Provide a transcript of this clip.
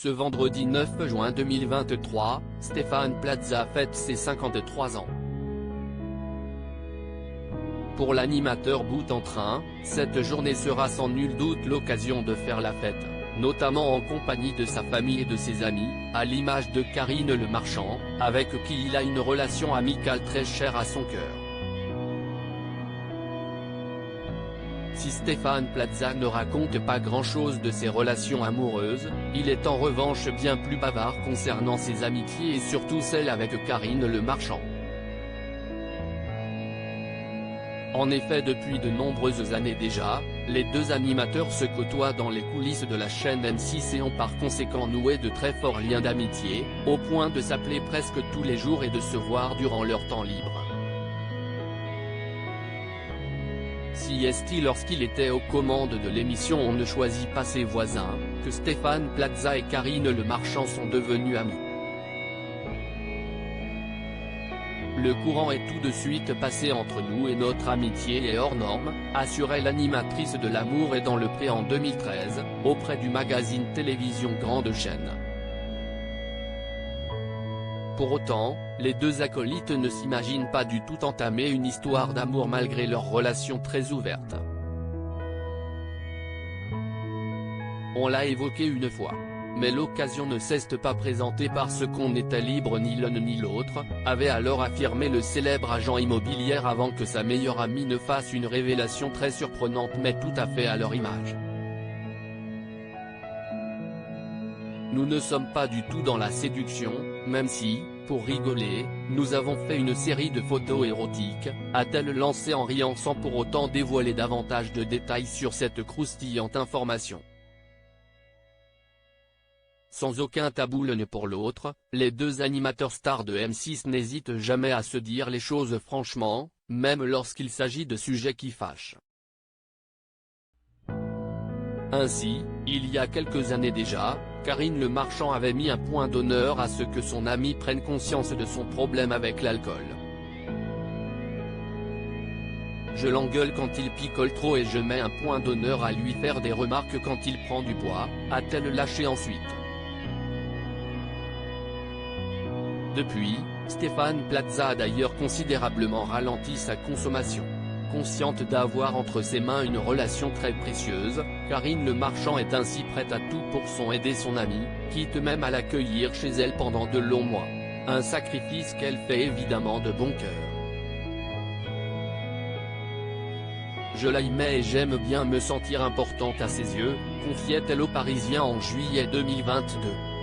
Ce vendredi 9 juin 2023, Stéphane Plaza fête ses 53 ans. Pour l'animateur bout en train, cette journée sera sans nul doute l'occasion de faire la fête, notamment en compagnie de sa famille et de ses amis, à l'image de Karine Le Marchand, avec qui il a une relation amicale très chère à son cœur. Si Stéphane Plaza ne raconte pas grand-chose de ses relations amoureuses, il est en revanche bien plus bavard concernant ses amitiés et surtout celle avec Karine Le Marchand. En effet, depuis de nombreuses années déjà, les deux animateurs se côtoient dans les coulisses de la chaîne M6 et ont par conséquent noué de très forts liens d'amitié, au point de s'appeler presque tous les jours et de se voir durant leur temps libre. Si est-il lorsqu'il était aux commandes de l'émission On ne choisit pas ses voisins, que Stéphane Plaza et Karine Le Marchand sont devenus amis. Le courant est tout de suite passé entre nous et notre amitié est hors norme, assurait l'animatrice de L'amour est dans le pré en 2013, auprès du magazine télévision Grande Chaîne. Pour autant, les deux acolytes ne s'imaginent pas du tout entamer une histoire d'amour malgré leur relation très ouverte. On l'a évoqué une fois. Mais l'occasion ne s'est pas présentée parce qu'on n'était libre ni l'un ni l'autre, avait alors affirmé le célèbre agent immobilier avant que sa meilleure amie ne fasse une révélation très surprenante mais tout à fait à leur image. Nous ne sommes pas du tout dans la séduction, même si, pour rigoler, nous avons fait une série de photos érotiques, a-t-elle lancé en riant sans pour autant dévoiler davantage de détails sur cette croustillante information. Sans aucun tabou l'un pour l'autre, les deux animateurs stars de M6 n'hésitent jamais à se dire les choses franchement, même lorsqu'il s'agit de sujets qui fâchent. Ainsi, il y a quelques années déjà, Karine Le Marchand avait mis un point d'honneur à ce que son ami prenne conscience de son problème avec l'alcool. Je l'engueule quand il picole trop et je mets un point d'honneur à lui faire des remarques quand il prend du poids, a-t-elle lâché ensuite. Depuis, Stéphane Plaza a d'ailleurs considérablement ralenti sa consommation. Consciente d'avoir entre ses mains une relation très précieuse, Karine Le Marchand est ainsi prête à tout pour aider son amie, quitte même à l'accueillir chez elle pendant de longs mois. Un sacrifice qu'elle fait évidemment de bon cœur. Je l'aimais et j'aime bien me sentir importante à ses yeux, confiait-elle aux Parisiens en juillet 2022.